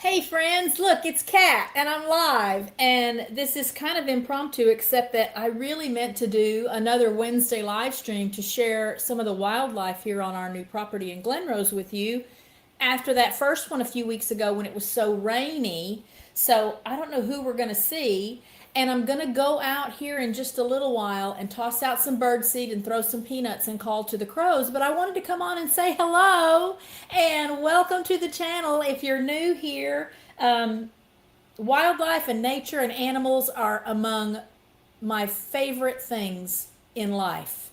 Hey friends, look, it's Kat and I'm live. And this is kind of impromptu, except that I really meant to do another Wednesday live stream to share some of the wildlife here on our new property in Glenrose with you after that first one a few weeks ago when it was so rainy. So I don't know who we're going to see. And I'm going to go out here in just a little while and toss out some bird seed and throw some peanuts and call to the crows. But I wanted to come on and say hello and welcome to the channel. If you're new here, wildlife and nature and animals are among my favorite things in life.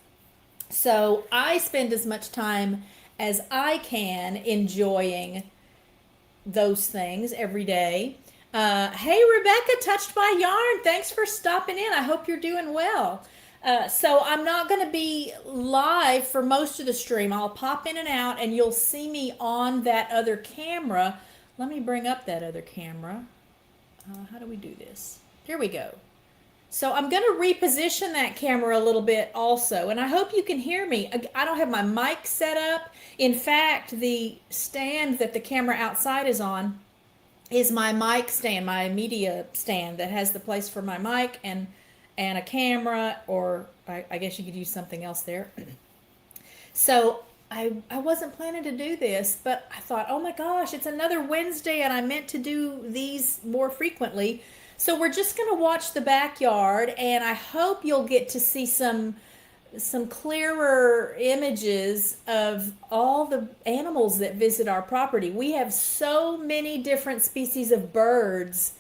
So I spend as much time as I can enjoying those things every day. Hey, Rebecca, Touched by Yarn, thanks for stopping in. I hope you're doing well. So I'm not going to be live for most of the stream. I'll pop in and out, and you'll see me on that other camera. Let me bring up that other camera. How do we do this? Here we go. So I'm going to reposition that camera a little bit also, and I hope you can hear me. I don't have my mic set up. In fact, the stand that the camera outside is on is my mic stand, my media stand that has the place for my mic and a camera, or I guess you could use something else there. So I wasn't planning to do this, but I thought, oh my gosh, it's another Wednesday and I meant to do these more frequently. So we're just going to watch the backyard, and I hope you'll get to see some clearer images of all the animals that visit our property. We have so many different species of birds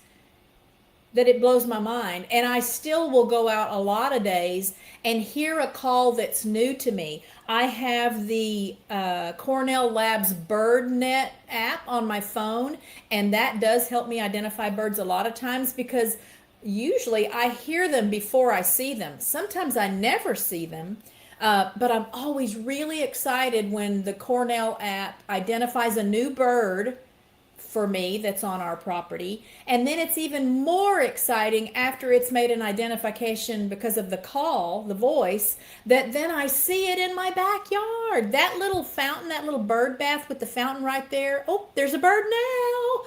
that it blows my mind. And I still will go out a lot of days and hear a call that's new to me. I have the Cornell Labs BirdNet app on my phone, and that does help me identify birds a lot of times because usually I hear them before I see them. Sometimes I never see them, but I'm always really excited when the Cornell app identifies a new bird for me that's on our property. And then it's even more exciting after it's made an identification because of the call, the voice, that then I see it in my backyard. That little fountain, that little bird bath with the fountain right there. Oh, there's a bird now.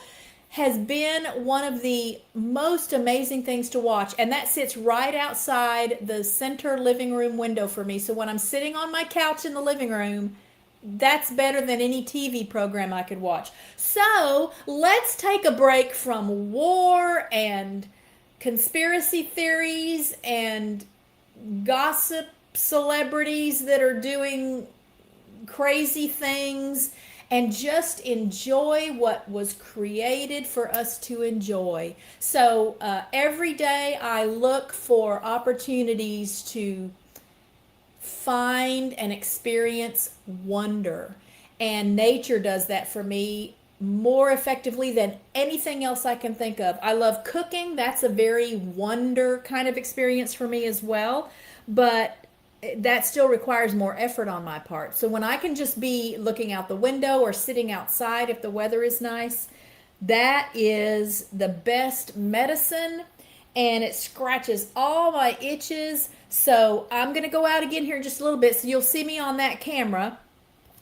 Has been one of the most amazing things to watch. And that sits right outside the center living room window for me. So when I'm sitting on my couch in the living room, that's better than any TV program I could watch. So let's take a break from war and conspiracy theories and gossip celebrities that are doing crazy things and just enjoy what was created for us to enjoy. So every day I look for opportunities to find and experience wonder. And nature does that for me more effectively than anything else I can think of. I love cooking. That's a very wonder kind of experience for me as well. But that still requires more effort on my part. So when I can just be looking out the window or sitting outside if the weather is nice, that is the best medicine, and it scratches all my itches. So I'm going to go out again here in just a little bit. So you'll see me on that camera.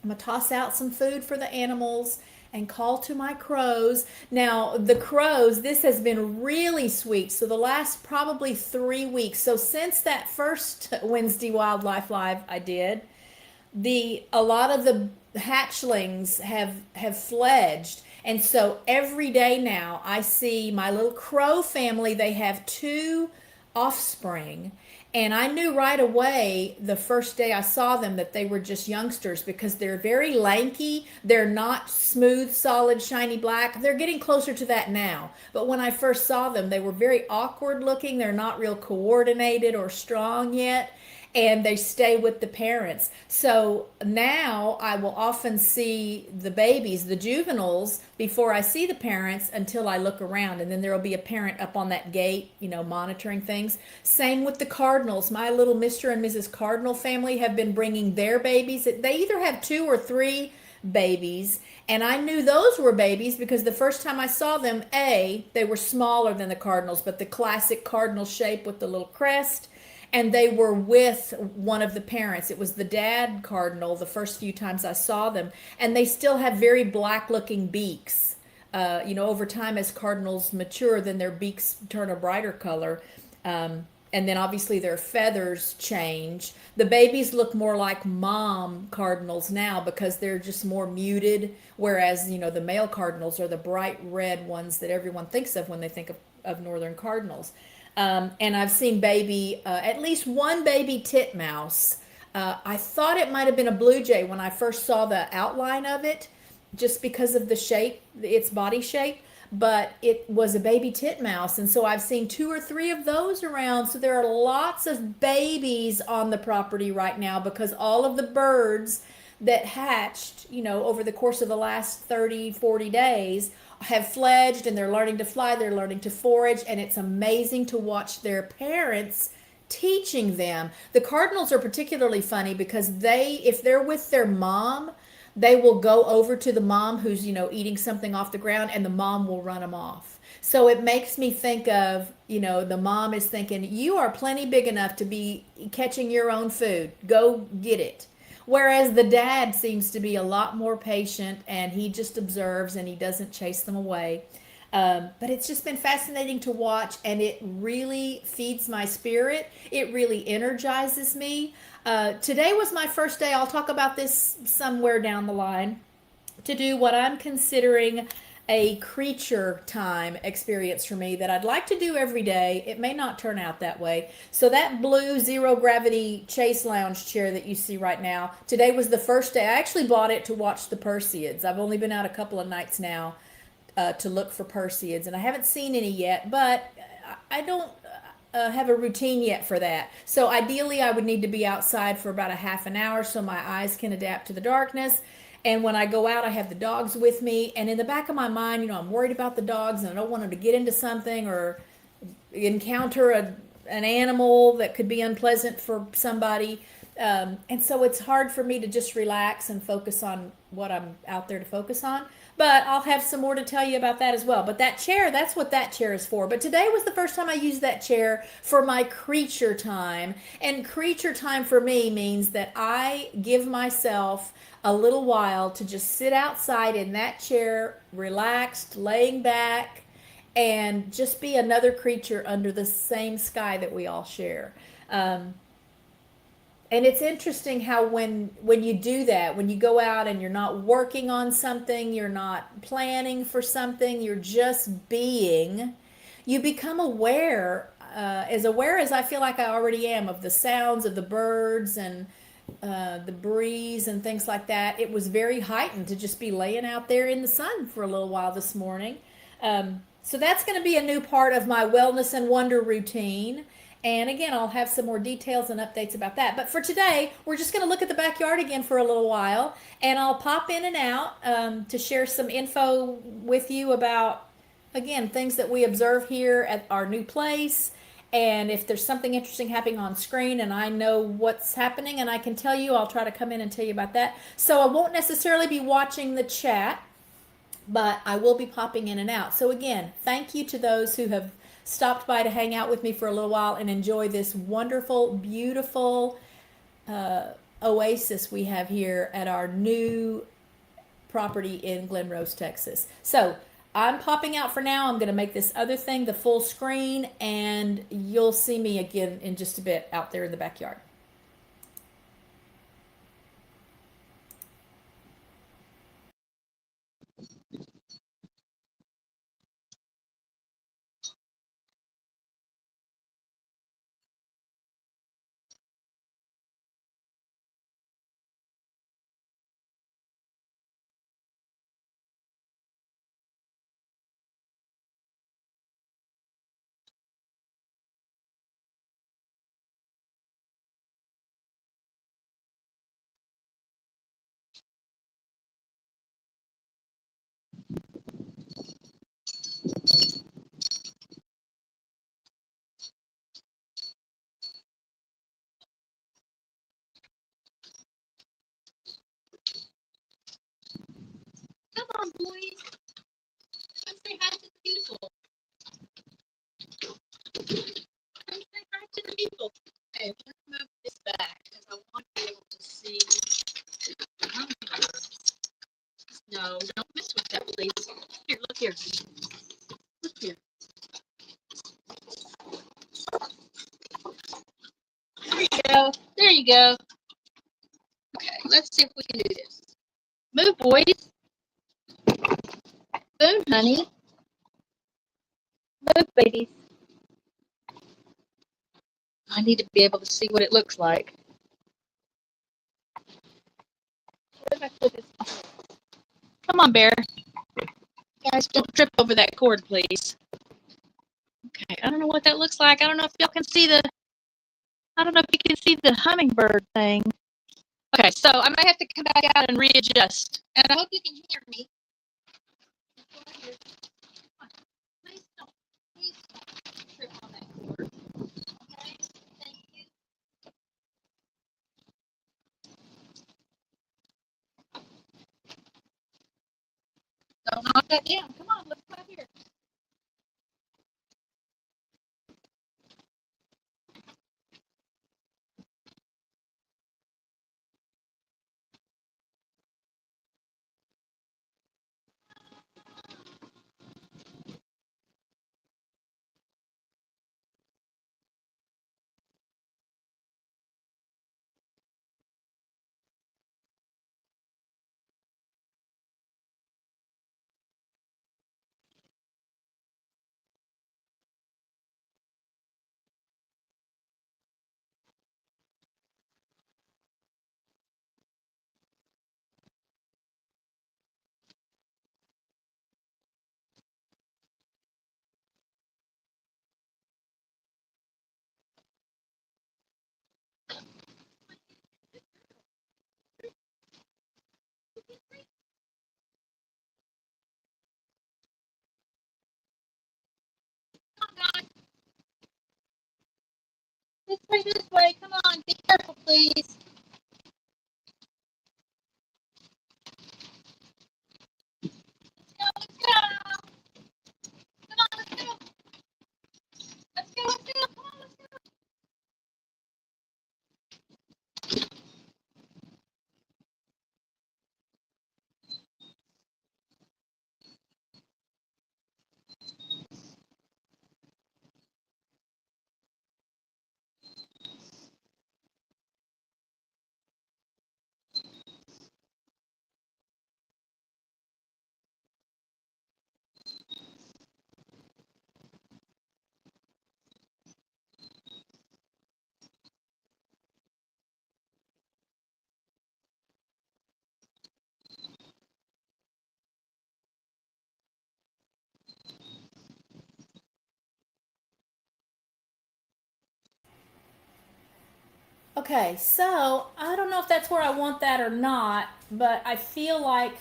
I'm going to toss out some food for the animals and call to my crows. Now, the crows, this has been really sweet. So the last probably 3 weeks. So since that first Wednesday Wildlife Live I did, a lot of the hatchlings have fledged. And so every day now I see my little crow family. They have two offspring. And I knew right away the first day I saw them that they were just youngsters because they're very lanky. They're not smooth, solid, shiny black. They're getting closer to that now. But when I first saw them, they were very awkward looking. They're not real coordinated or strong yet. And they stay with the parents. So now I will often see the babies, the juveniles, before I see the parents until I look around. And then there will be a parent up on that gate, monitoring things. Same with the cardinals. My little Mr. and Mrs. Cardinal family have been bringing their babies. They either have 2 or 3 babies. And I knew those were babies because the first time I saw them, they were smaller than the cardinals, but the classic cardinal shape with the little crest. And they were with one of the parents. It was the dad cardinal the first few times I saw them. And they still have very black looking beaks. over time as cardinals mature, then their beaks turn a brighter color. And then obviously their feathers change. The babies look more like mom cardinals now because they're just more muted, whereas, the male cardinals are the bright red ones that everyone thinks of when they think of northern cardinals. And I've seen at least one baby titmouse. I thought it might have been a blue jay when I first saw the outline of it, just because of the shape, its body shape, but it was a baby titmouse. And so I've seen 2 or 3 of those around. So there are lots of babies on the property right now because all of the birds that hatched, over the course of the last 30, 40 days have fledged, and they're learning to fly, they're learning to forage, and it's amazing to watch their parents teaching them. The cardinals are particularly funny because if they're with their mom, they will go over to the mom who's, eating something off the ground, and the mom will run them off. So it makes me think of, the mom is thinking, you are plenty big enough to be catching your own food. Go get it. Whereas the dad seems to be a lot more patient, and he just observes and he doesn't chase them away. But it's just been fascinating to watch, and it really feeds my spirit. It really energizes me. Today was my first day, I'll talk about this somewhere down the line, to do what I'm considering a creature time experience for me that I'd like to do every day. It may not turn out that way. So that blue zero gravity chase lounge chair that you see right now, today was the first day. I actually bought it to watch the Perseids. I've only been out a couple of nights now to look for Perseids, and I haven't seen any yet, but I don't have a routine yet for that. So ideally I would need to be outside for about a half an hour so my eyes can adapt to the darkness. And when I go out, I have the dogs with me. And in the back of my mind, I'm worried about the dogs, and I don't want them to get into something or encounter an animal that could be unpleasant for somebody. And so it's hard for me to just relax and focus on what I'm out there to focus on. But I'll have some more to tell you about that as well. But that chair, that's what that chair is for. But today was the first time I used that chair for my creature time. And creature time for me means that I give myself a little while to just sit outside in that chair, relaxed, laying back, and just be another creature under the same sky that we all share. And it's interesting how when you do that, when you go out and you're not working on something, you're not planning for something, you're just being, you become aware as I feel like I already am, of the sounds of the birds and the breeze and things like that. It was very heightened to just be laying out there in the sun for a little while this morning. So that's going to be a new part of my wellness and wonder routine. And again, I'll have some more details and updates about that. But for today, we're just going to look at the backyard again for a little while. And I'll pop in and out to share some info with you about, again, things that we observe here at our new place. And if there's something interesting happening on screen and I know what's happening and I can tell you, I'll try to come in and tell you about that. So I won't necessarily be watching the chat, but I will be popping in and out. So again, thank you to those who have stopped by to hang out with me for a little while and enjoy this wonderful, beautiful oasis we have here at our new property in Glen Rose, Texas. So I'm popping out for now. I'm going to make this other thing the full screen, and you'll see me again in just a bit out there in the backyard. Come on, boys. Come say hi to the people. Come say hi to the people. Okay, let's move this back because I want to be able to see the hummingbirds. No, don't mess with that, please. Here, look here. Look here. There you go. There you go. Okay, let's see if we can do this. Move, boys. Move, honey. Move, babies. I need to be able to see what it looks like. Where did I put this? Come on, Bear. Guys, don't trip over that cord, please. Okay, I don't know what that looks like. I don't know if y'all can see I don't know if you can see the hummingbird thing. Okay, so I might have to come back out and readjust. And I hope you can hear me. Please don't trip on that cord. Okay, thank you. Don't knock that down. Come on, let's come out here. Come on, guys. This way. Come on. Be careful, please. Let's go. Let's go. Come on, let's go. Let's go. Let's go. Come on, let's go. Okay, so I don't know if that's where I want that or not, but I feel like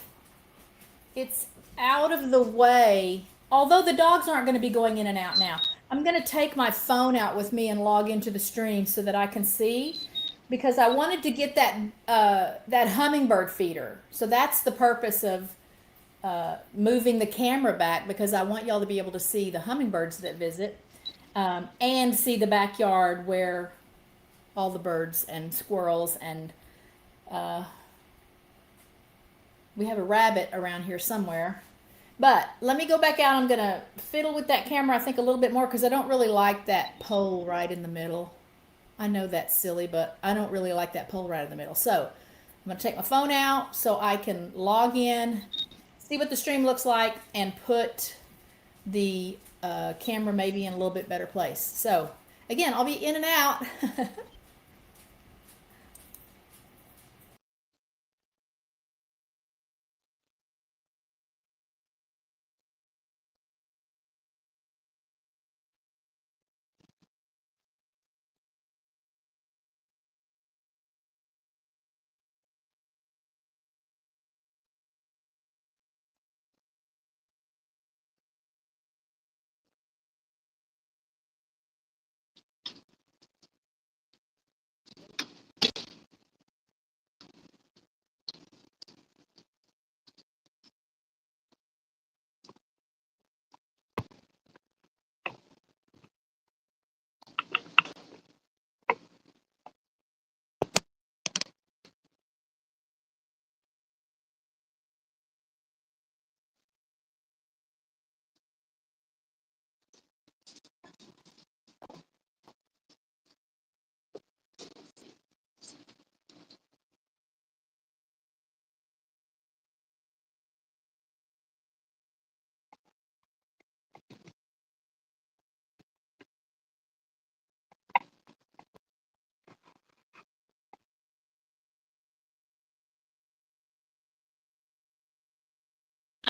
it's out of the way. Although the dogs aren't going to be going in and out now, I'm going to take my phone out with me and log into the stream so that I can see, because I wanted to get that hummingbird feeder. So that's the purpose of moving the camera back, because I want y'all to be able to see the hummingbirds that visit, and see the backyard where all the birds and squirrels and we have a rabbit around here somewhere. But let me go back out. I'm going to fiddle with that camera, I think, a little bit more, because I don't really like that pole right in the middle. I know that's silly, but I don't really like that pole right in the middle. So I'm going to take my phone out so I can log in, see what the stream looks like, and put the camera maybe in a little bit better place. So again, I'll be in and out.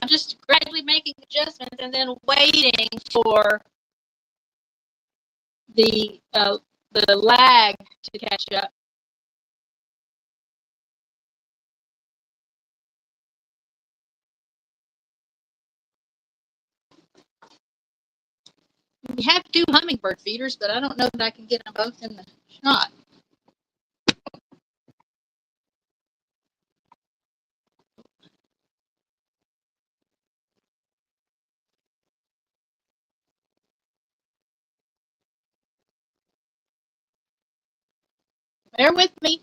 I'm just gradually making adjustments and then waiting for the lag to catch up. We have 2 hummingbird feeders, but I don't know that I can get them both in the shot. Bear with me.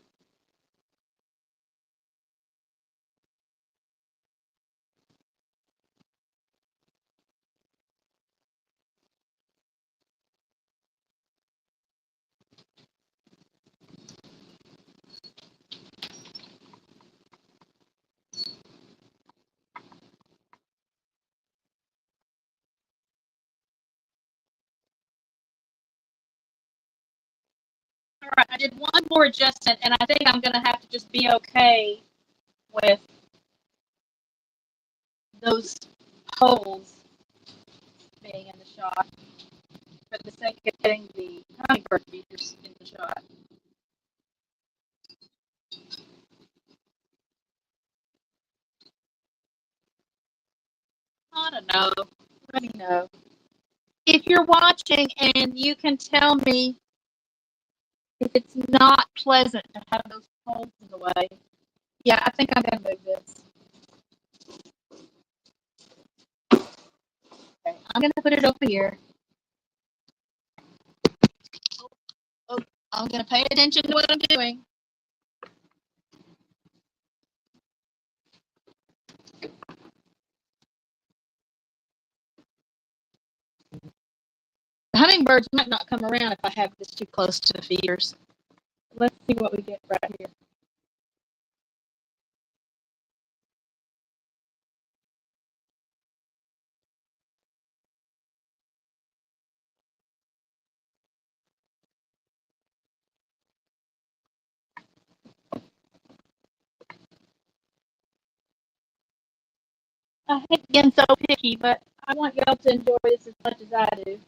All right, I did one more adjustment, and I think I'm going to have to just be okay with those holes being in the shot for the sake of getting the hummingbird feeders in the shot. I don't know. Let me know. If you're watching and you can tell me if it's not pleasant to have those holes in the way, yeah, I think I'm going to move this. Okay, I'm going to put it over here. Oh, I'm going to pay attention to what I'm doing. The hummingbirds might not come around if I have this too close to the feeders. Let's see what we get right here. I hate being so picky, but I want y'all to enjoy this as much as I do.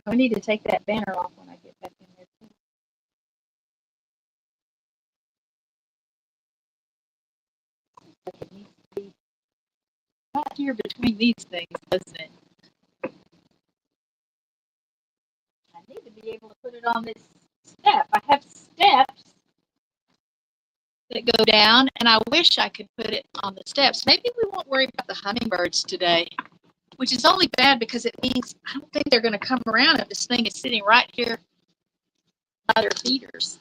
I need to take that banner off when I get back in there too. Like it needs to be right here between these things, doesn't it? I need to be able to put it on this step. I have steps that go down, and I wish I could put it on the steps. Maybe we won't worry about the hummingbirds today, which is only bad because it means I don't think they're going to come around if this thing is sitting right here by their feeders.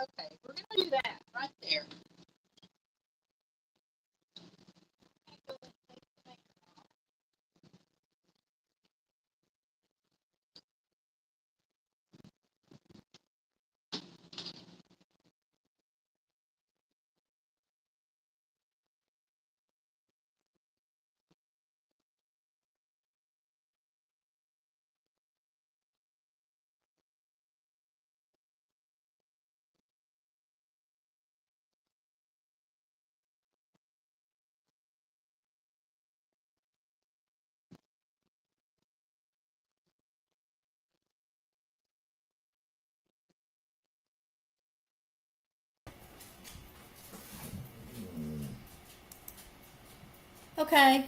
Okay, we're going to do that right there. Okay.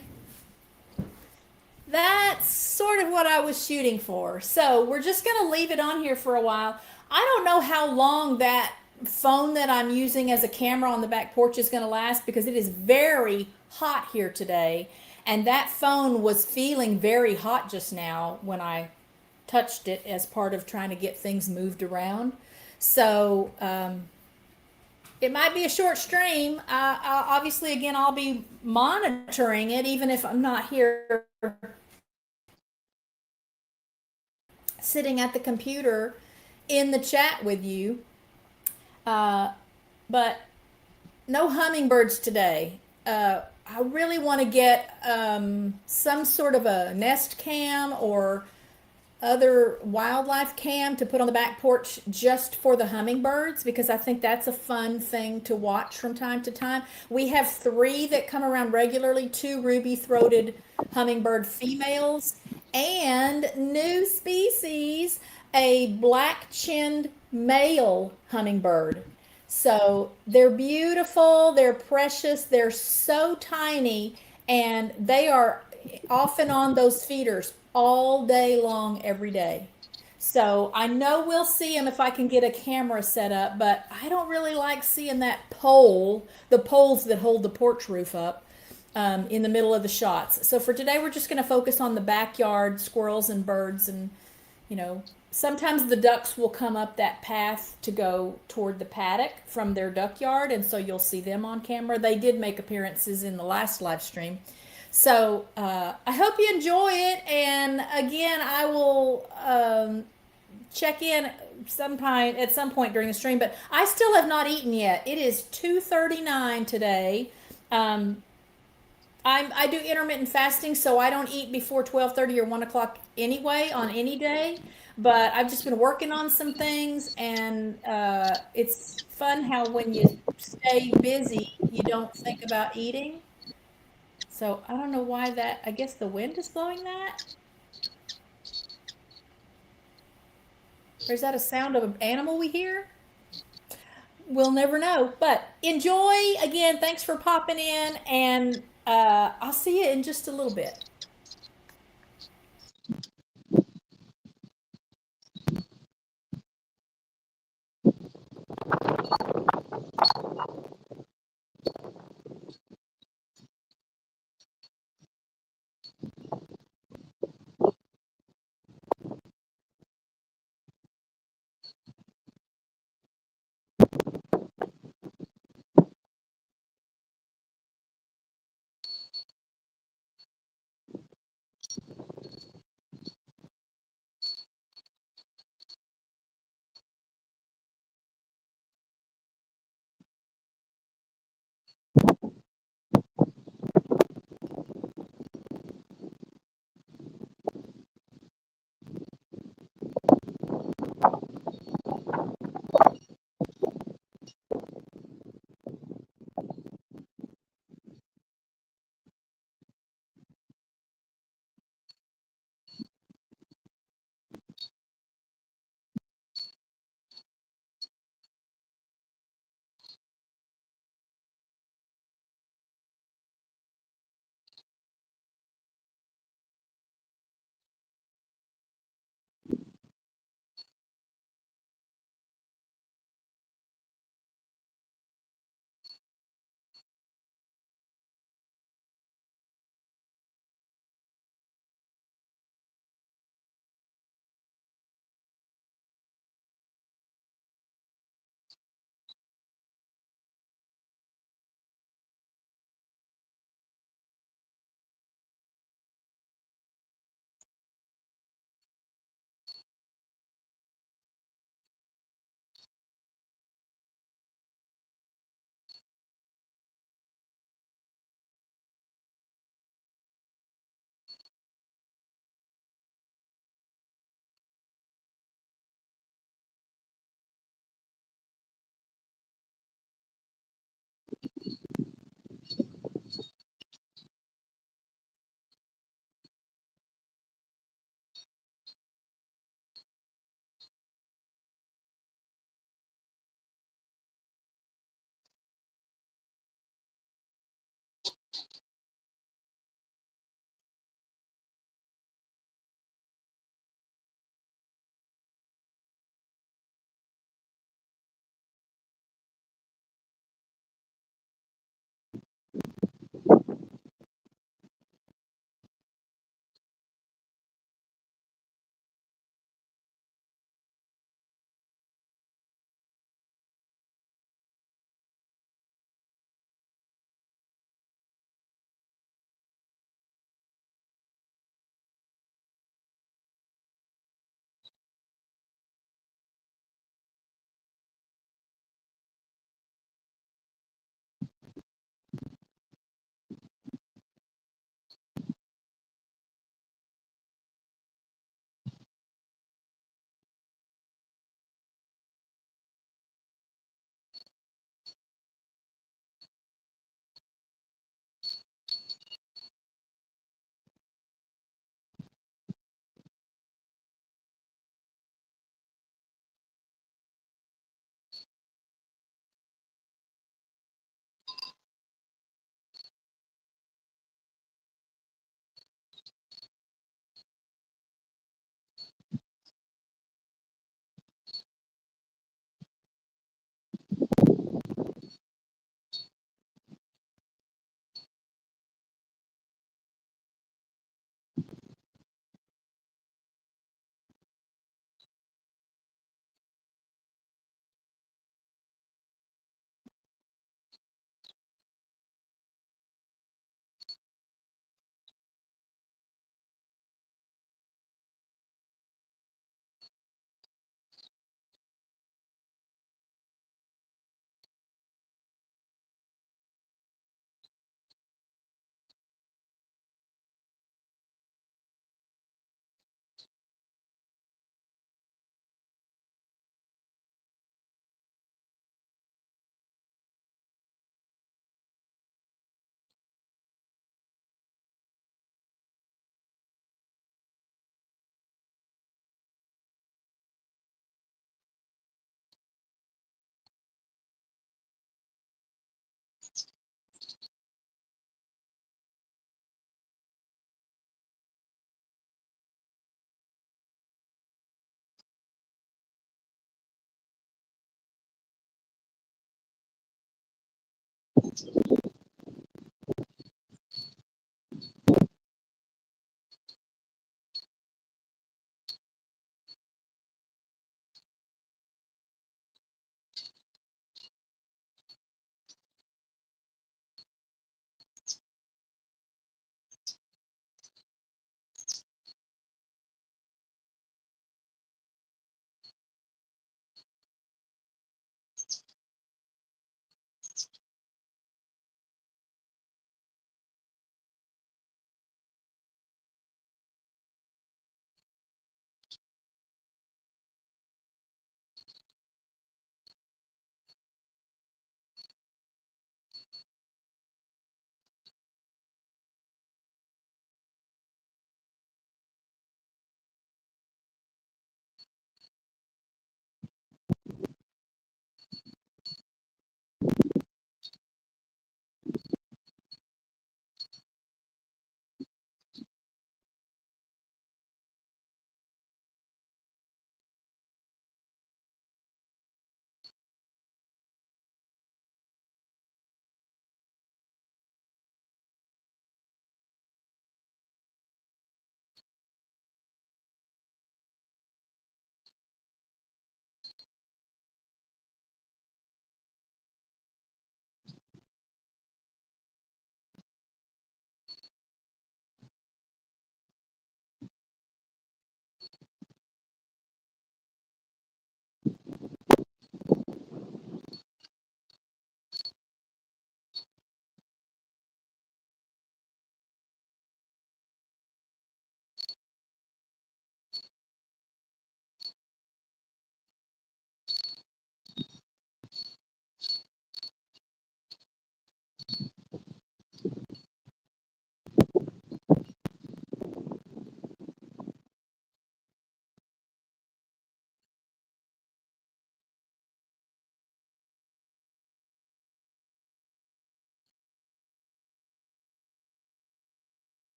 That's sort of what I was shooting for. So we're just going to leave it on here for a while. I don't know how long that phone that I'm using as a camera on the back porch is going to last because it is very hot here today. And that phone was feeling very hot just now when I touched it as part of trying to get things moved around. So it might be a short stream. Obviously, again, I'll be monitoring it even if I'm not here sitting at the computer in the chat with you. Uh, but no hummingbirds today. I really want to get some sort of a nest cam or other wildlife cam to put on the back porch just for the hummingbirds because I think that's a fun thing to watch from time to time. We have three that come around regularly, two ruby-throated hummingbird females and new species, a black-chinned male hummingbird. So they're beautiful, they're precious, they're so tiny, and they are often on those feeders all day long, every day. So I know we'll see them if I can get a camera set up, but I don't really like seeing that pole, the poles that hold the porch roof up, in the middle of the shots. So for today, we're just going to focus on the backyard, squirrels and birds, and sometimes the ducks will come up that path to go toward the paddock from their duck yard, and so you'll see them on camera. They did make appearances in the last live stream. So I hope you enjoy it, and again, I will check in sometime at some point during the stream. But I still have not eaten yet. It is 2:39 today. Um, I do intermittent fasting, so I don't eat before 12:30 or 1 o'clock anyway on any day. But I've just been working on some things, and it's fun how when you stay busy, you don't think about eating. So I don't know why that, I guess the wind is blowing that? Or is that a sound of an animal we hear? We'll never know. But enjoy. Again, thanks for popping in, and I'll see you in just a little bit.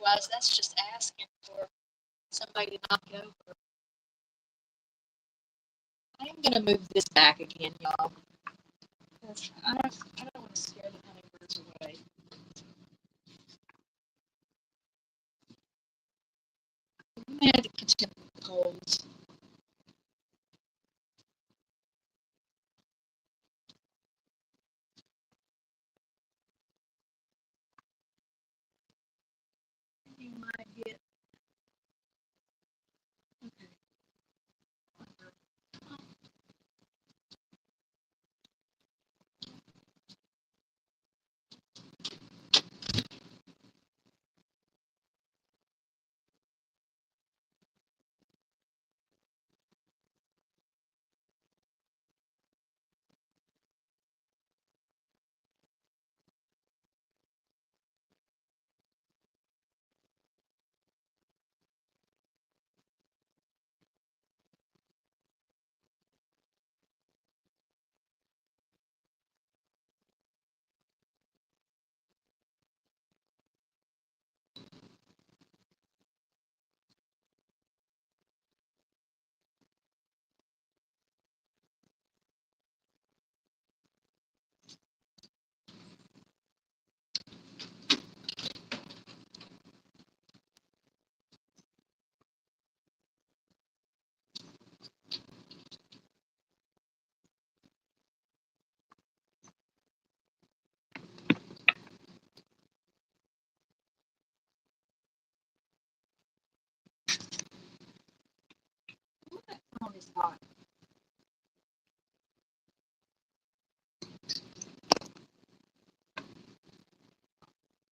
Otherwise, that's just asking for somebody to knock it over. I am going to move this back again, y'all. I don't want to scare the hummingbirds away. We may have to catch up with poles. You might get. Okay. That phone is hot.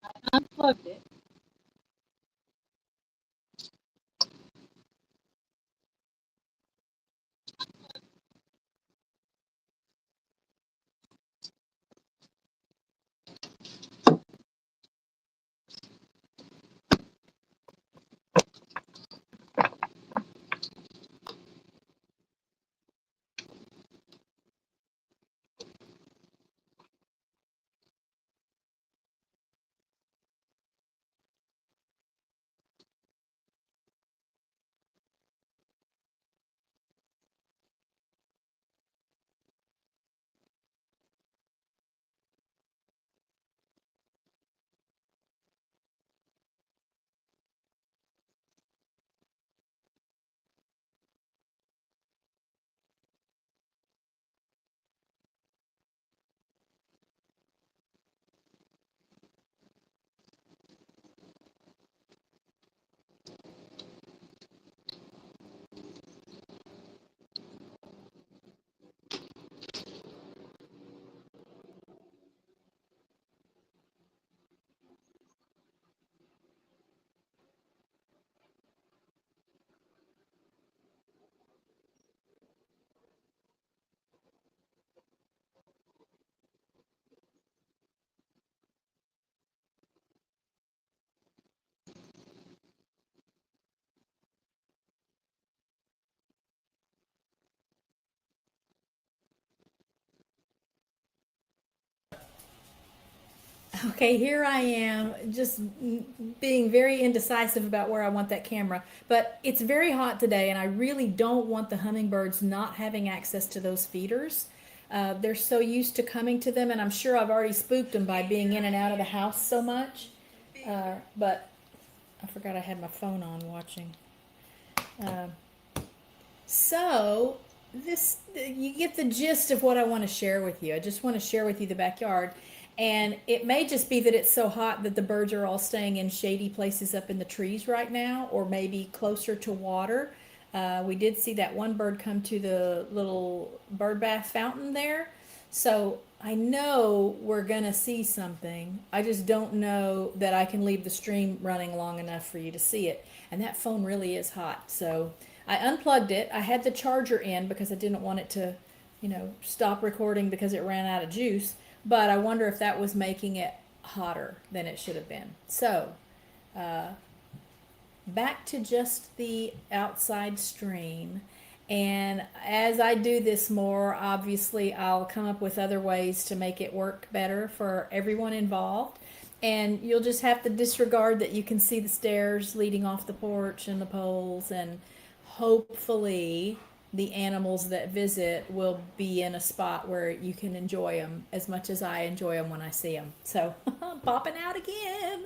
I unplugged it. Okay, here I am, just being very indecisive about where I want that camera. But it's very hot today, and I really don't want the hummingbirds not having access to those feeders. They're so used to coming to them, and I'm sure I've already spooked them by being in and out of the house so much. But I forgot I had my phone on watching. Uh, so this you get the gist of what I want to share with you. I just want to share with you the backyard. And it may just be that it's so hot that the birds are all staying in shady places up in the trees right now, or maybe closer to water. We did see that one bird come to the little bird bath fountain there. So I know we're going to see something. I just don't know that I can leave the stream running long enough for you to see it. And that phone really is hot. So I unplugged it. I had the charger in because I didn't want it to, stop recording because it ran out of juice. But I wonder if that was making it hotter than it should have been. So, back to just the outside stream. And as I do this more, obviously, I'll come up with other ways to make it work better for everyone involved. And you'll just have to disregard that you can see the stairs leading off the porch and the poles, and hopefully the animals that visit will be in a spot where you can enjoy them as much as I enjoy them when I see them. So, popping out again.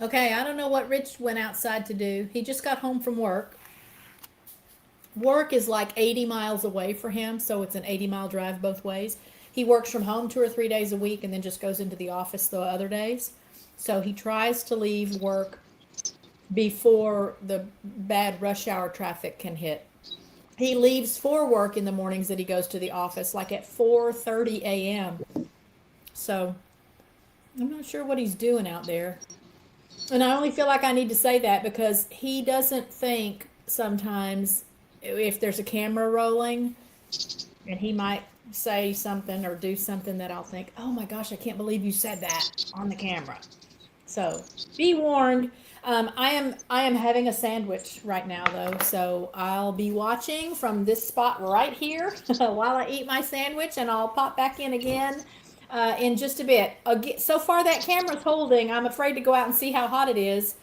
Okay, I don't know what Rich went outside to do. He just got home from work. Work is like 80 miles away for him, so it's an 80-mile drive both ways. He works from home 2 or 3 days a week and then just goes into the office the other days. So he tries to leave work before the bad rush hour traffic can hit. He leaves for work in the mornings that he goes to the office like at 4:30 a.m. So I'm not sure what he's doing out there. And I only feel like I need to say that because he doesn't think sometimes if there's a camera rolling and he might say something or do something that I'll think, oh my gosh, I can't believe you said that on the camera. So be warned. I am having a sandwich right now though, so I'll be watching from this spot right here while I eat my sandwich, and I'll pop back in again in just a bit. So far that camera's holding. I'm afraid to go out and see how hot it is.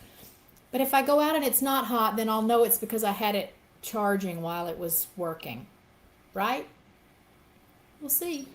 But if I go out and it's not hot, then I'll know it's because I had it charging while it was working. Right? We'll see.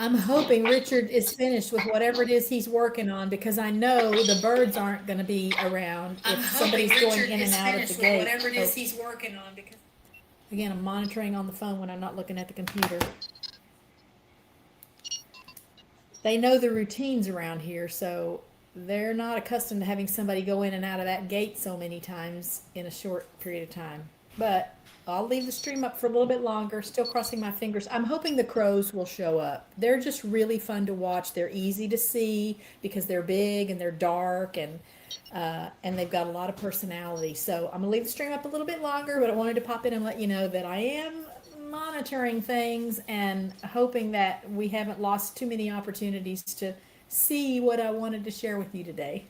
I'm hoping Richard is finished with whatever it is he's working on because I know the birds aren't going to be around I'm if hoping somebody's going Richard in and is out of the finished with gate. whatever it is Oh, he's working on because again, I'm monitoring on the phone when I'm not looking at the computer. They know the routines around here, so they're not accustomed to having somebody go in and out of that gate so many times in a short period of time. But I'll leave the stream up for a little bit longer, still crossing my fingers. I'm hoping the crows will show up. They're just really fun to watch. They're easy to see because they're big and they're dark and they've got a lot of personality. So I'm gonna leave the stream up a little bit longer, but I wanted to pop in and let you know that I am monitoring things and hoping that we haven't lost too many opportunities to see what I wanted to share with you today.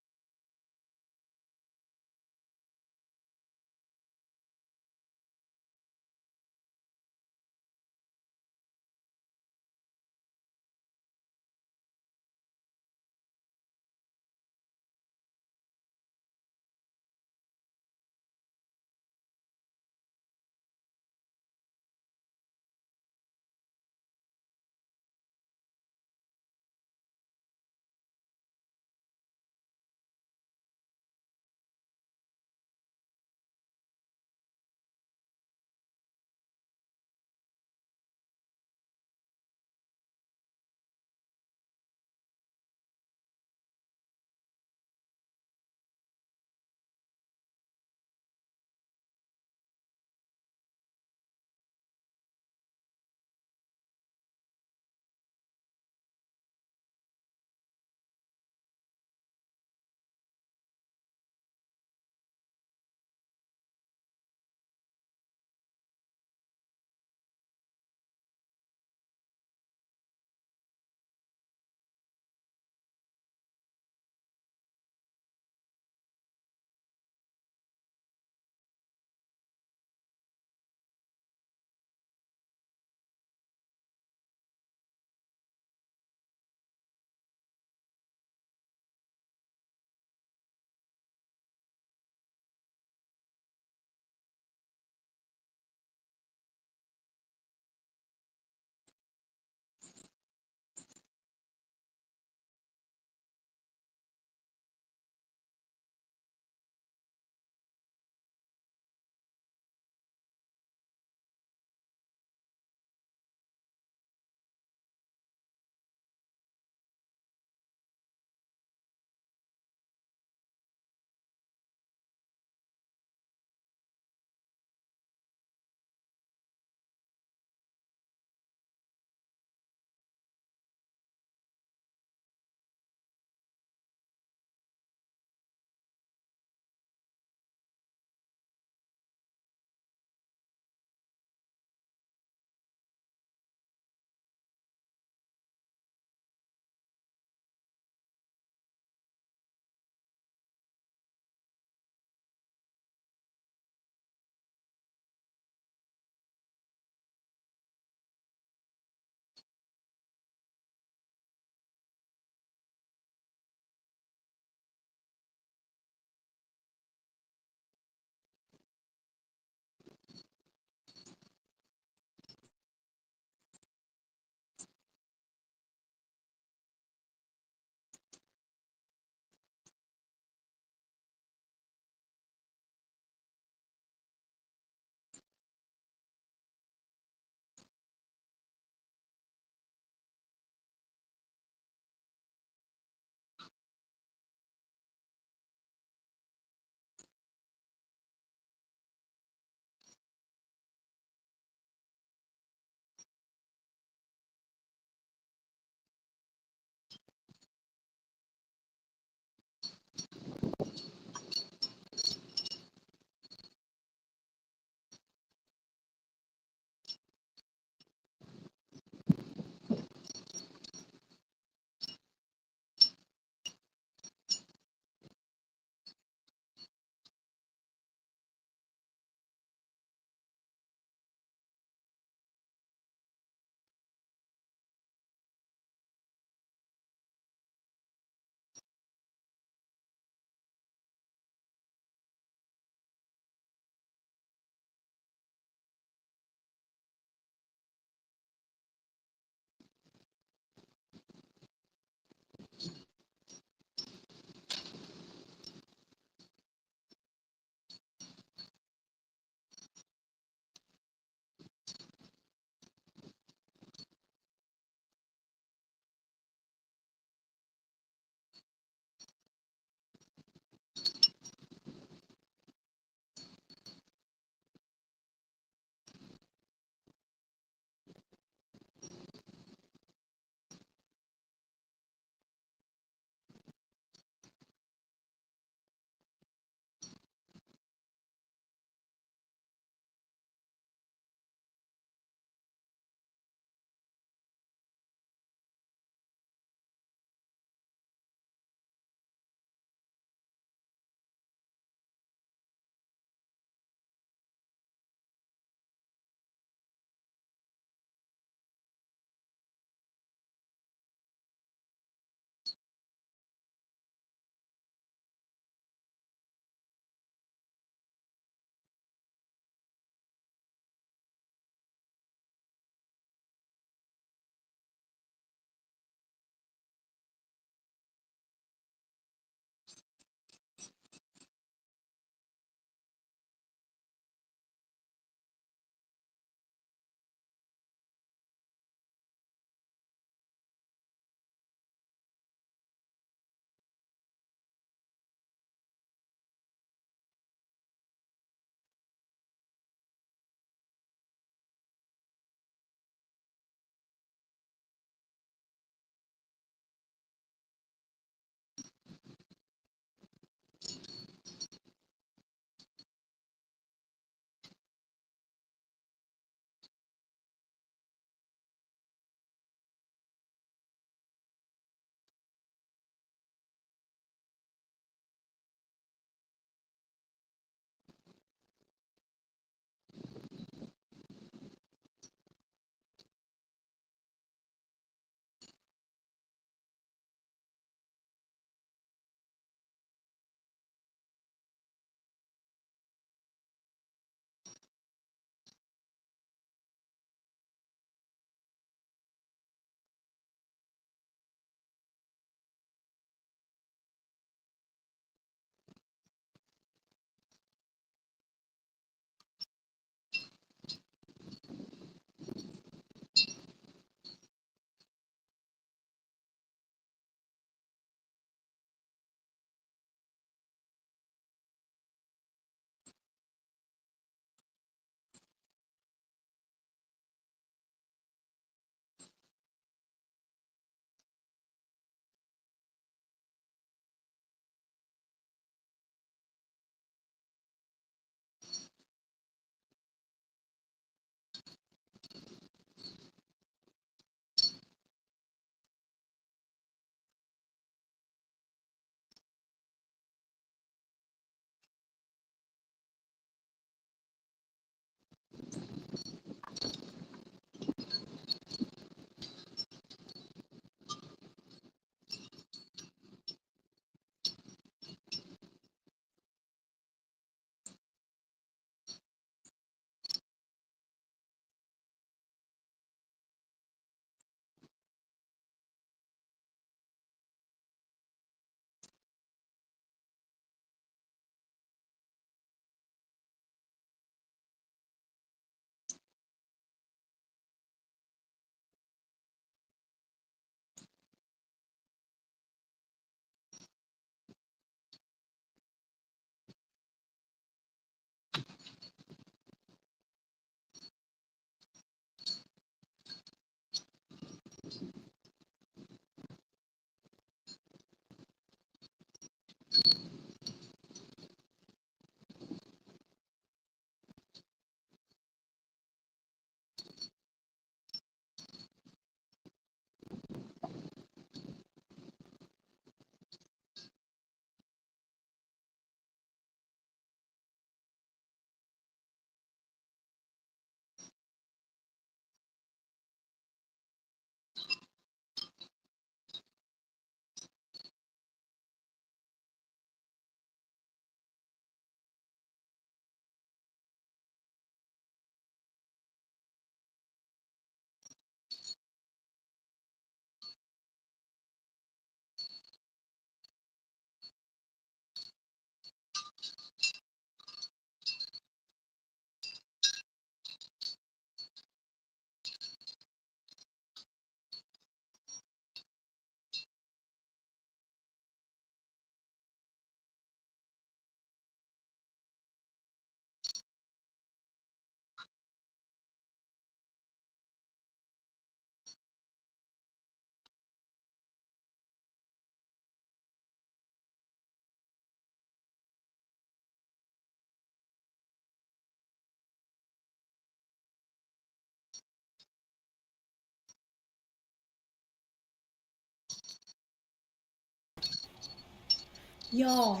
Y'all,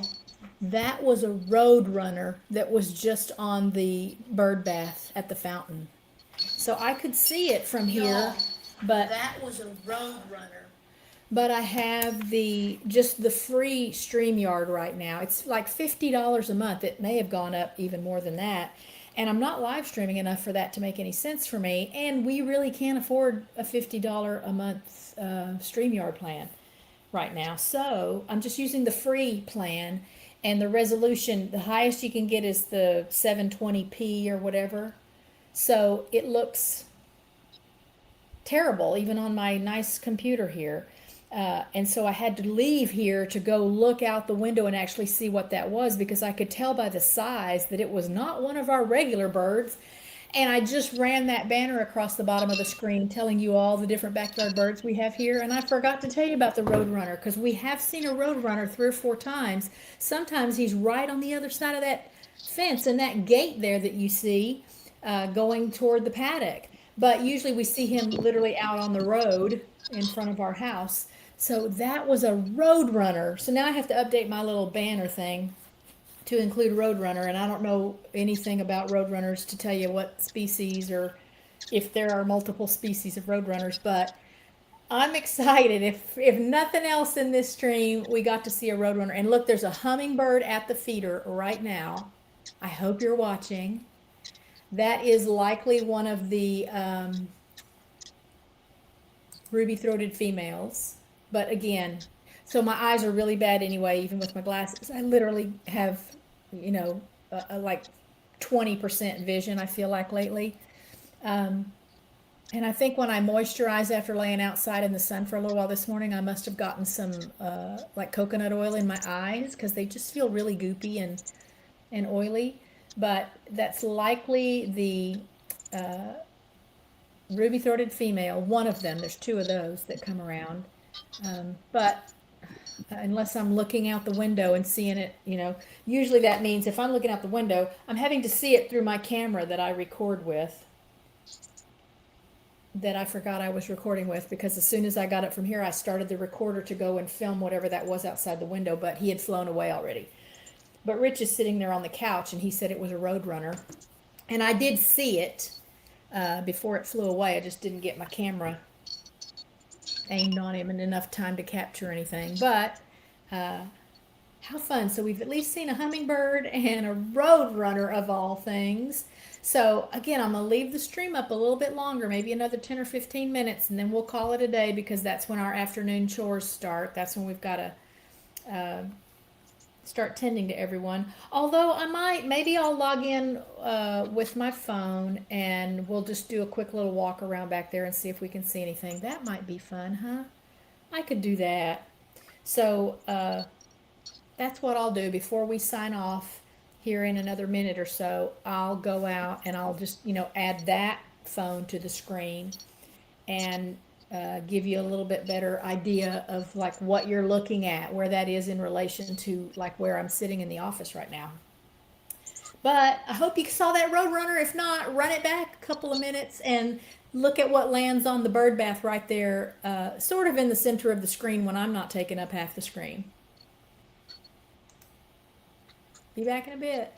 that was a road runner that was just on the bird bath at the fountain. So I could see it from here, but that was a road runner. But I have just the free StreamYard right now. It's like $50 a month. It may have gone up even more than that. And I'm not live streaming enough for that to make any sense for me. And we really can't afford a $50 a month StreamYard plan right now. So I'm just using the free plan, and the resolution, the highest you can get is the 720p or whatever. So it looks terrible, even on my nice computer here. And so I had to leave here to go look out the window and actually see what that was, because I could tell by the size that it was not one of our regular birds. And I just ran that banner across the bottom of the screen telling you all the different backyard birds we have here. And I forgot to tell you about the roadrunner, because we have seen a roadrunner 3 or 4 times. Sometimes he's right on the other side of that fence and that gate there that you see going toward the paddock. But usually we see him literally out on the road in front of our house. So that was a roadrunner. So now I have to update my little banner thing to include roadrunner, and I don't know anything about roadrunners to tell you what species or if there are multiple species of roadrunners, but I'm excited. If nothing else in this stream, we got to see a roadrunner. And look, there's a hummingbird at the feeder right now. I hope you're watching. That is likely one of the ruby-throated females. But again, so my eyes are really bad anyway, even with my glasses. I literally have, like 20% vision, I feel like lately. And I think when I moisturize after laying outside in the sun for a little while this morning, I must have gotten some like coconut oil in my eyes, because they just feel really goopy and oily. But that's likely the ruby-throated female, one of them. There's two of those that come around. But unless I'm looking out the window and seeing it, usually that means if I'm looking out the window, I'm having to see it through my camera that I record with, that I forgot I was recording with, because as soon as I got up from here, I started the recorder to go and film whatever that was outside the window, but he had flown away already. But Rich is sitting there on the couch, and he said it was a roadrunner. And I did see it before it flew away. I just didn't get my camera aimed on him in enough time to capture anything. But how fun. So we've at least seen a hummingbird and a roadrunner of all things. So again, I'm going to leave the stream up a little bit longer, maybe another 10 or 15 minutes, and then we'll call it a day, because that's when our afternoon chores start. That's when we've got to start tending to everyone. Although maybe I'll log in with my phone, and we'll just do a quick little walk around back there and see if we can see anything. That might be fun, huh? I could do that. So that's what I'll do before we sign off here in another minute or so. I'll go out and I'll just, add that phone to the screen and give you a little bit better idea of like what you're looking at, where that is in relation to like where I'm sitting in the office right now. But I hope you saw that roadrunner. If not, run it back a couple of minutes and look at what lands on the bird bath right there, sort of in the center of the screen when I'm not taking up half the screen. Be back in a bit.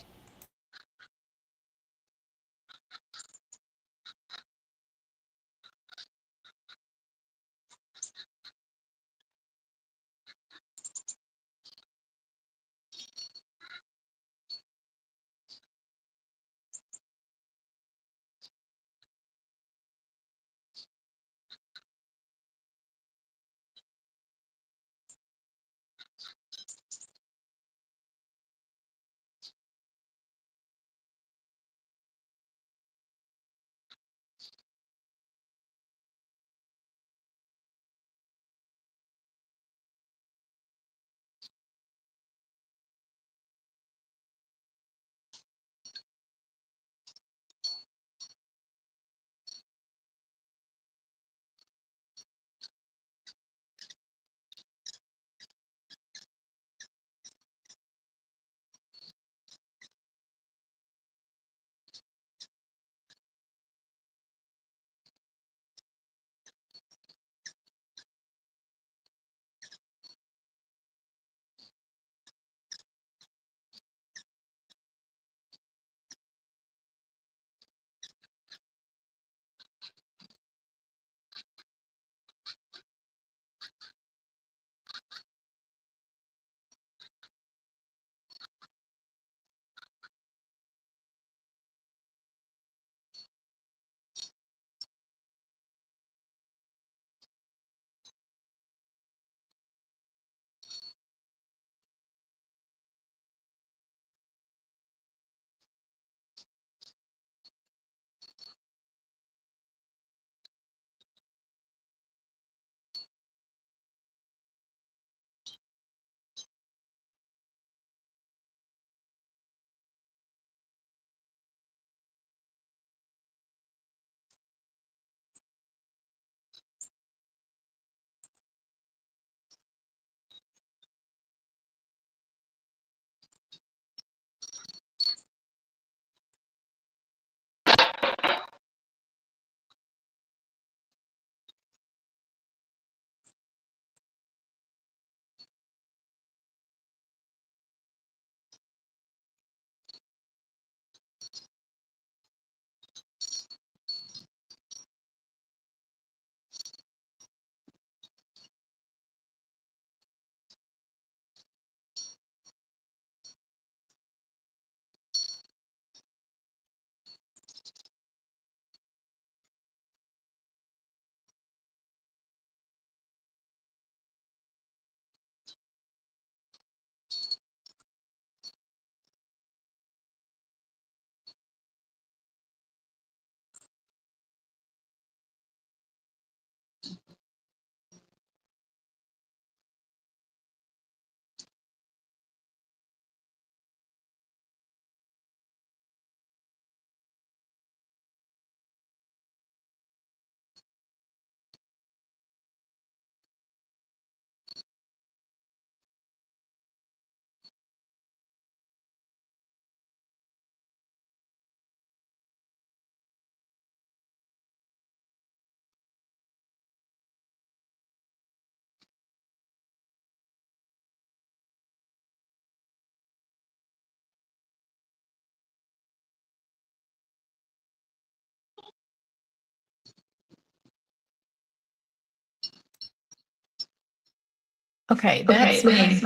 Okay, that's me.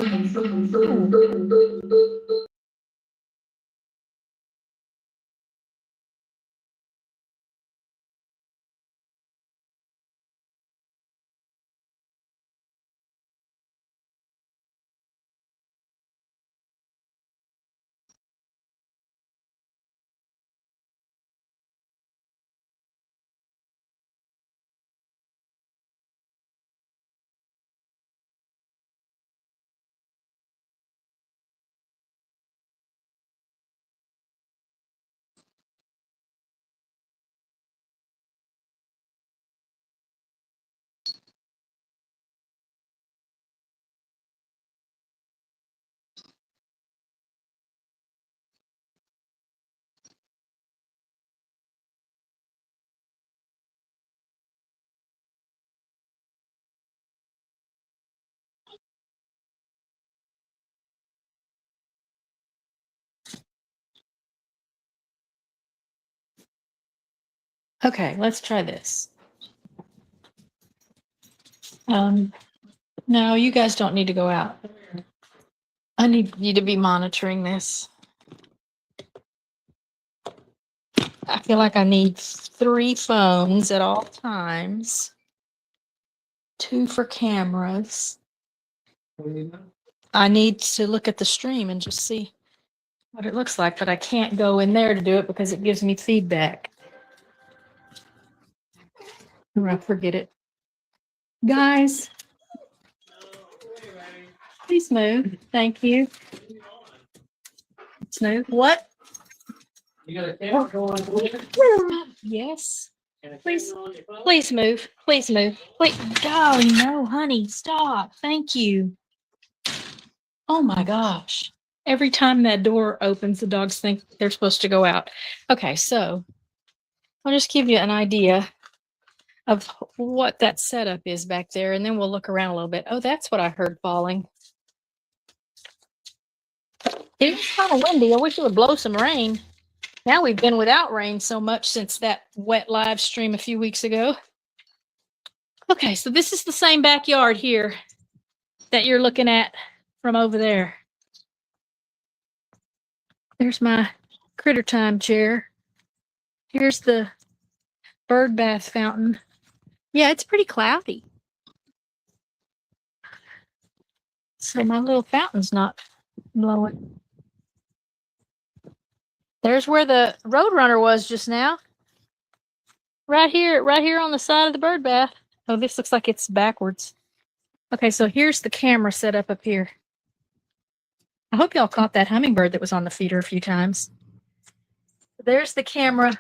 Okay, let's try this. No, you guys don't need to go out. I need you to be monitoring this. I feel like I need 3 phones at all times, 2 for cameras. I need to look at the stream and just see what it looks like, but I can't go in there to do it because it gives me feedback. Or I forget it. Guys, please move. Thank you. Move. What? You got a camera going? Yes. Please, please move. Please move. Please. Oh, no, honey. Stop. Thank you. Oh my gosh. Every time that door opens, the dogs think they're supposed to go out. Okay, so I'll just give you an idea of what that setup is back there, and then we'll look around a little bit. Oh, that's what I heard falling. It's kind of windy. I wish it would blow some rain. Now we've been without rain so much since that wet live stream a few weeks ago. Okay, so this is the same backyard here that you're looking at from over there. There's my critter time chair. Here's the bird bath fountain. Yeah, it's pretty cloudy. So my little fountain's not blowing. There's where the Roadrunner was just now. Right here on the side of the bird bath. Oh, this looks like it's backwards. Okay, so here's the camera set up here. I hope y'all caught that hummingbird that was on the feeder a few times. There's the camera.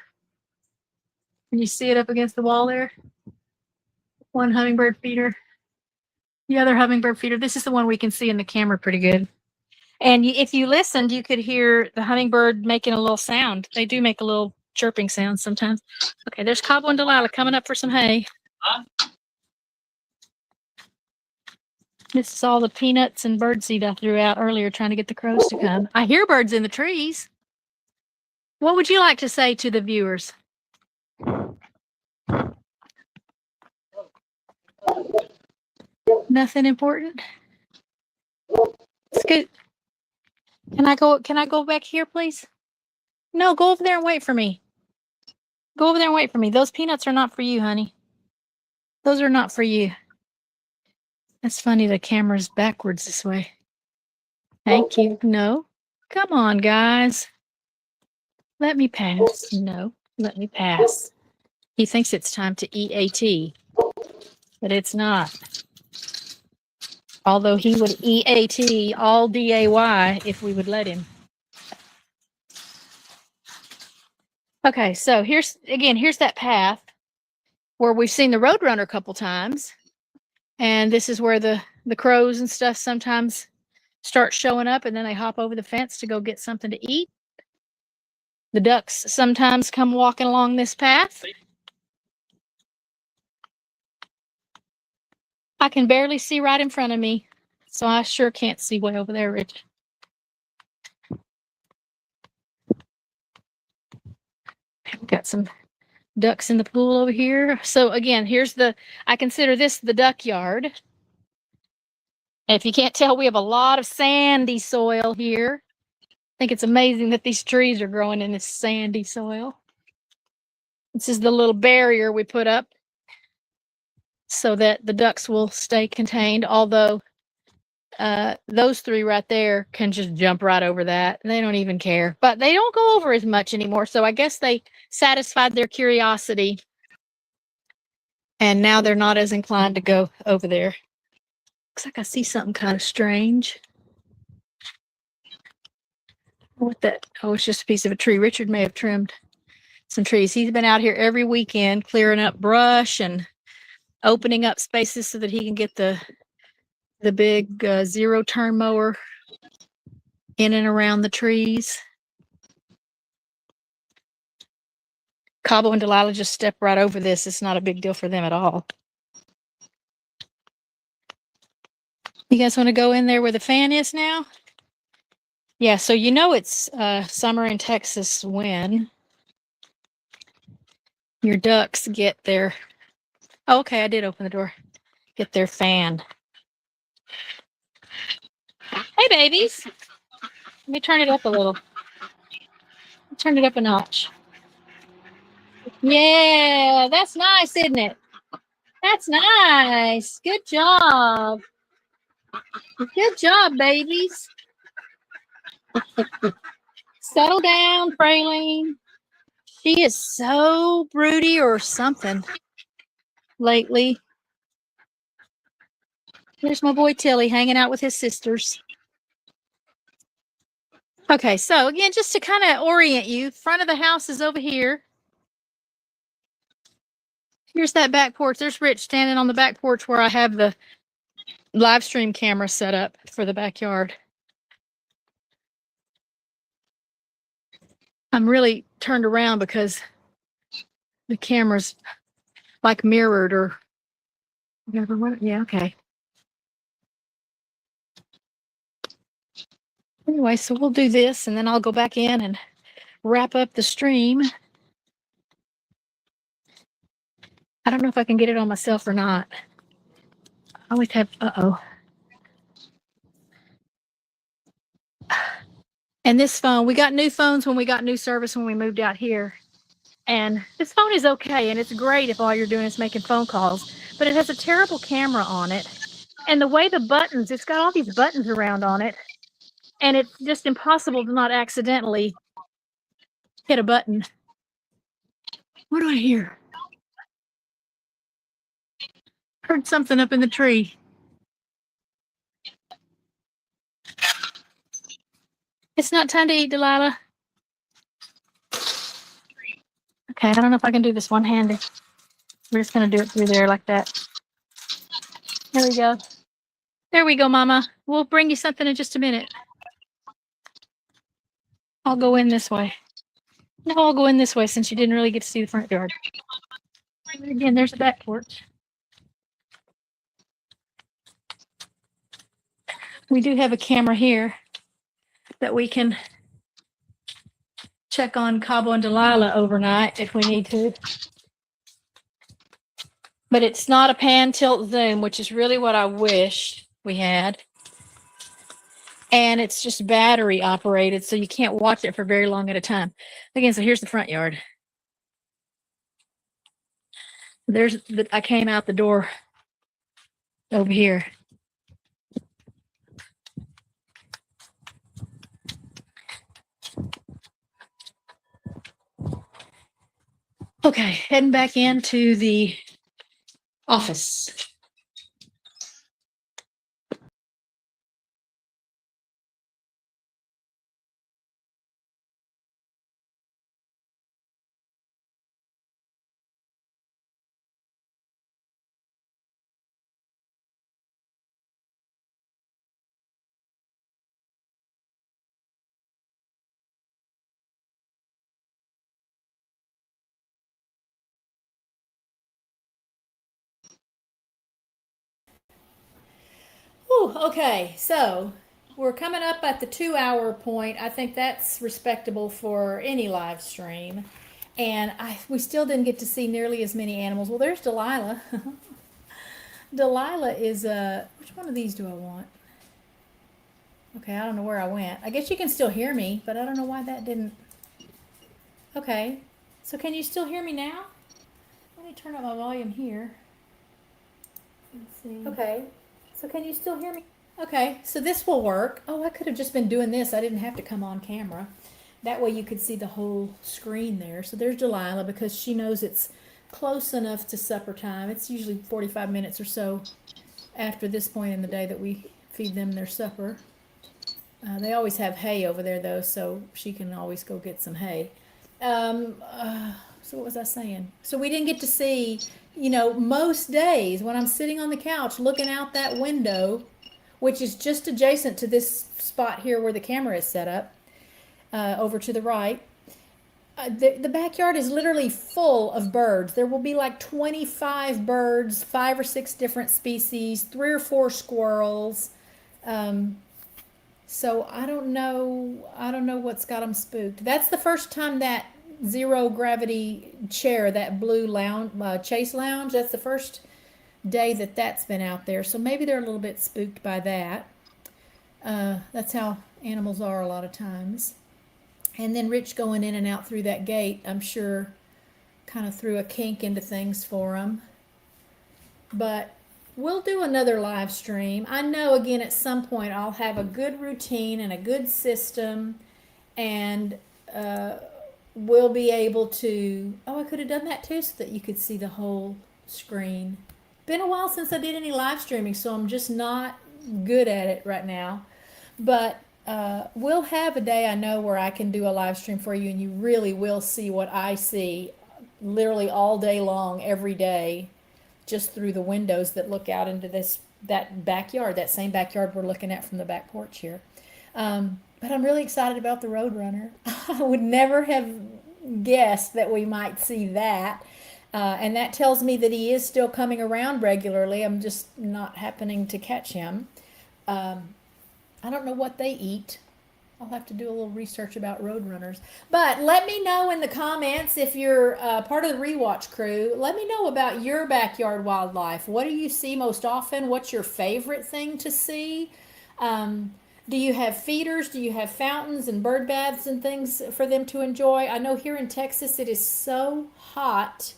Can you see it up against the wall there? One hummingbird feeder. The other hummingbird feeder. This is the one we can see in the camera pretty good. And if you listened, you could hear the hummingbird making a little sound. They do make a little chirping sound sometimes. Okay, there's Cobble and Delilah coming up for some hay. This is all the peanuts and birdseed I threw out earlier trying to get the crows to come. I hear birds in the trees. What would you like to say to the viewers? Nothing important? Scoot. Can I go back here, please? No, go over there and wait for me. Go over there and wait for me. Those peanuts are not for you, honey. Those are not for you. That's funny, the camera's backwards this way. Thank you. No. Come on, guys. Let me pass. No, let me pass. He thinks it's time to eat AT, but it's not. Although he would eat AT all DAY if we would let him. Okay, so here's that path where we've seen the Roadrunner a couple times. And this is where the crows and stuff sometimes start showing up, and then they hop over the fence to go get something to eat. The ducks sometimes come walking along this path. I can barely see right in front of me, so I sure can't see way over there, Rich. We've got some ducks in the pool over here. So again, I consider this the duck yard. If you can't tell, we have a lot of sandy soil here. I think it's amazing that these trees are growing in this sandy soil. This is the little barrier we put up so that the ducks will stay contained, although those three right there can just jump right over that. They don't even care, but they don't go over as much anymore. So I guess they satisfied their curiosity, and now they're not as inclined to go over there. Looks like I see something kind of strange. What that? Oh, it's just a piece of a tree. Richard may have trimmed some trees. He's been out here every weekend clearing up brush and opening up spaces so that he can get the big zero turn mower in and around the trees. Cabo and Delilah just step right over this. It's not a big deal for them at all. You guys want to go in there where the fan is now? Yeah, so you know it's summer in Texas when your ducks get their... Oh, okay, I did open the door. Get their fan. Hey, babies. Let me turn it up a little. Turn it up a notch. Yeah, that's nice, isn't it? That's nice. Good job. Good job, babies. Settle down, Praline. She is so broody or something lately. There's my boy Tilly hanging out with his sisters. Okay, so again, just to kind of orient you, front of the house is over here. Here's that back porch. There's Rich standing on the back porch where I have the live stream camera set up for the backyard. I'm really turned around because the camera's like mirrored or whatever. Yeah, okay. Anyway, so we'll do this and then I'll go back in and wrap up the stream. I don't know if I can get it on myself or not. I always have, And this phone, we got new phones when we got new service when we moved out here. And this phone is okay, and it's great if all you're doing is making phone calls, but it has a terrible camera on it. And the way the buttons, it's got all these buttons around on it, and it's just impossible to not accidentally hit a button. What do I hear? Heard something up in the tree. It's not time to eat, Delilah. Okay, I don't know if I can do this one-handed. We're just going to do it through there like that. There we go. There we go, Mama. We'll bring you something in just a minute. I'll go in this way. No, I'll go in this way since you didn't really get to see the front yard. Again, there's the back porch. We do have a camera here that we can check on Cabo and Delilah overnight if we need to. But it's not a pan tilt zoom, which is really what I wish we had. And it's just battery operated, so you can't watch it for very long at a time. Again, so here's the front yard. I came out the door over here. Okay, heading back into the office. Ooh, okay, so we're coming up at the 2 hour point. I think that's respectable for any live stream. And we still didn't get to see nearly as many animals. Well, there's Delilah. Delilah is which one of these do I want? Okay, I don't know where I went. I guess you can still hear me, but I don't know why that didn't. Okay, so can you still hear me now? Let me turn up my volume here. Let's see. Okay, so can you still hear me? Okay, so this will work. Oh, I could have just been doing this. I didn't have to come on camera. That way you could see the whole screen there. So there's Delilah because she knows it's close enough to supper time. It's usually 45 minutes or so after this point in the day that we feed them their supper. They always have hay over there though, so she can always go get some hay. So what was I saying? So we didn't get to see, most days when I'm sitting on the couch looking out that window, which is just adjacent to this spot here where the camera is set up, over to the right. The backyard is literally full of birds. There will be like 25 birds, 5 or 6 different species, 3 or 4 squirrels. So I don't know what's got them spooked. That's the first time that zero gravity chair, that blue lounge, Chase Lounge, that's the first day that's been out there. So maybe they're a little bit spooked by that. That's how animals are a lot of times. And then Rich going in and out through that gate, I'm sure, kind of threw a kink into things for him. But we'll do another live stream. I know, again, at some point I'll have a good routine and a good system, and we'll be able to... Oh, I could have done that too so that you could see the whole screen. Been a while since I did any live streaming, so I'm just not good at it right now. But we'll have a day, I know, where I can do a live stream for you, and you really will see what I see literally all day long, every day, just through the windows that look out into that backyard, that same backyard we're looking at from the back porch here. But I'm really excited about the Roadrunner. I would never have guessed that we might see that. And that tells me that he is still coming around regularly. I'm just not happening to catch him. I don't know what they eat. I'll have to do a little research about Roadrunners. But let me know in the comments if you're part of the Rewatch crew. Let me know about your backyard wildlife. What do you see most often? What's your favorite thing to see? Do you have feeders? Do you have fountains and bird baths and things for them to enjoy? I know here in Texas it is so hot.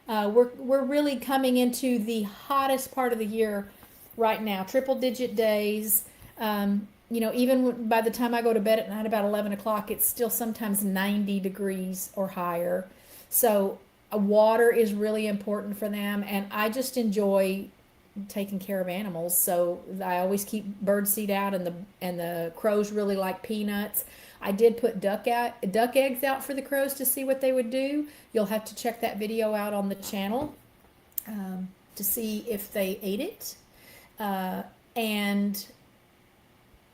We're really coming into the hottest part of the year right now. Triple-digit days. Even by the time I go to bed at night about 11 o'clock, it's still sometimes 90 degrees or higher. So water is really important for them, and I just enjoy taking care of animals. So I always keep birdseed out, and the crows really like peanuts. I did put duck eggs out for the crows to see what they would do. You'll have to check that video out on the channel to see if they ate it. And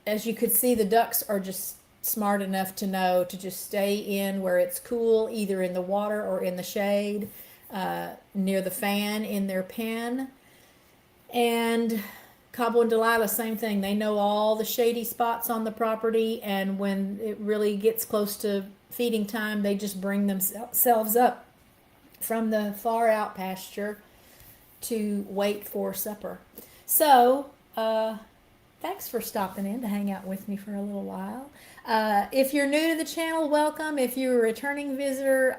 as you could see, the ducks are just smart enough to know to just stay in where it's cool, either in the water or in the shade, near the fan in their pen. And Cabo and Delilah, same thing. They know all the shady spots on the property, and when it really gets close to feeding time, they just bring themselves up from the far out pasture to wait for supper. So, thanks for stopping in to hang out with me for a little while. If you're new to the channel, welcome. If you're a returning visitor,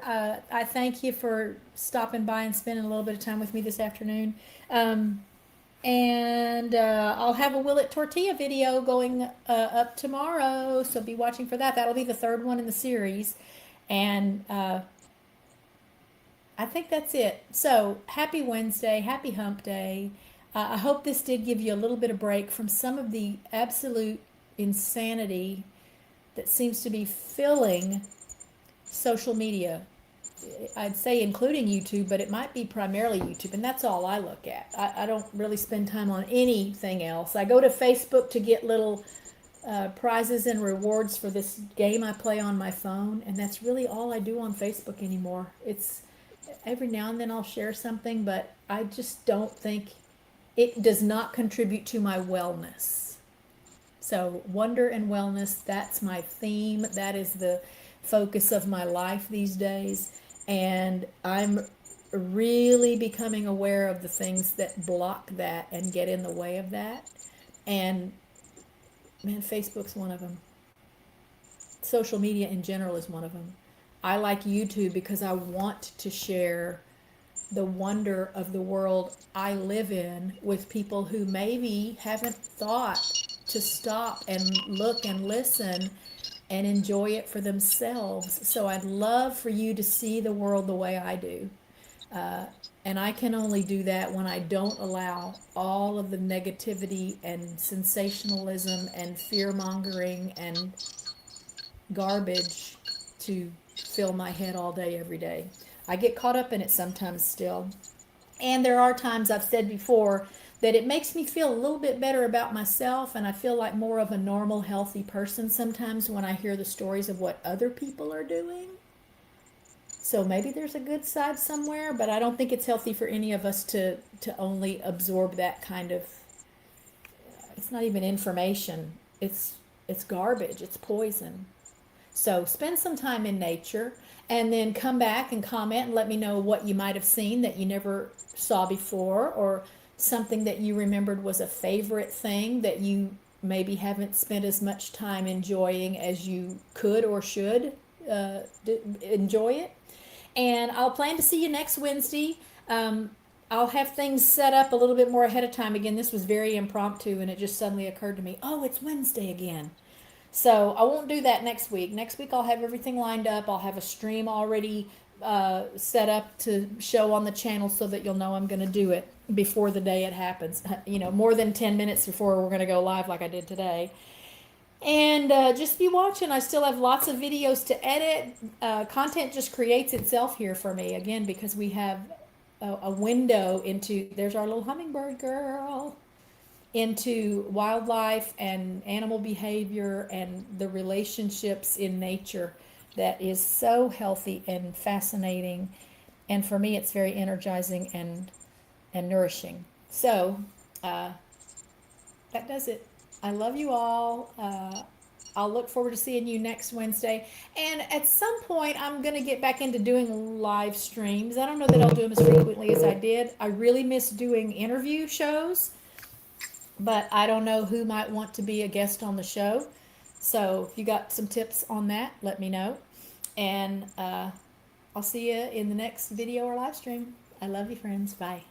I thank you for stopping by and spending a little bit of time with me this afternoon. And I'll have a Willet Tortilla video going up tomorrow, so be watching for that. That'll be the 3rd one in the series. And I think that's it. So, happy Wednesday, happy hump day. I hope this did give you a little bit of break from some of the absolute insanity that seems to be filling social media. I'd say including YouTube, but it might be primarily YouTube, and that's all I look at. I don't really spend time on anything else. I go to Facebook to get little prizes and rewards for this game I play on my phone, and that's really all I do on Facebook anymore. It's every now and then I'll share something, but I just don't think it does not contribute to my wellness. So wonder and wellness, that's my theme. That is the focus of my life these days. And I'm really becoming aware of the things that block that and get in the way of that. And Man, Facebook's one of them. Social media in general is one of them. I like YouTube because I want to share the wonder of the world I live in with people who maybe haven't thought to stop and look and listen and enjoy it for themselves. So I'd love for you to see the world the way I do. Uh, and I can only do that when I don't allow all of the negativity and sensationalism and fear mongering and garbage to fill my head all day, every day. I get caught up in it sometimes still. And there are times I've said before that it makes me feel a little bit better about myself, and I feel like more of a normal, healthy person sometimes when I hear the stories of what other people are doing. So maybe there's a good side somewhere, but I don't think it's healthy for any of us to only absorb that kind of, it's not even information. It's garbage, it's poison. So spend some time in nature and then come back and comment and let me know what you might have seen that you never saw before, or something that you remembered was a favorite thing that you maybe haven't spent as much time enjoying as you could or should enjoy it. And I'll plan to see you next Wednesday. I'll have things set up a little bit more ahead of time. Again, this was very impromptu and it just suddenly occurred to me, oh, it's Wednesday again. So I won't do that next week. Next week I'll have everything lined up. I'll have a stream already set up to show on the channel so that you'll know I'm going to do it before the day it happens. You know, more than 10 minutes before we're going to go live like I did today. And just be watching. I still have lots of videos to edit. Content just creates itself here for me, again, because we have a window into, there's our little hummingbird girl, into wildlife and animal behavior and the relationships in nature that is so healthy and fascinating. And for me, it's very energizing and nourishing. So that does it. I love you all. I'll look forward to seeing you next Wednesday. And at some point, I'm going to get back into doing live streams. I don't know that I'll do them as frequently as I did. I really miss doing interview shows, but I don't know who might want to be a guest on the show. So if you got some tips on that, let me know. And I'll see you in the next video or live stream. I love you, friends. Bye.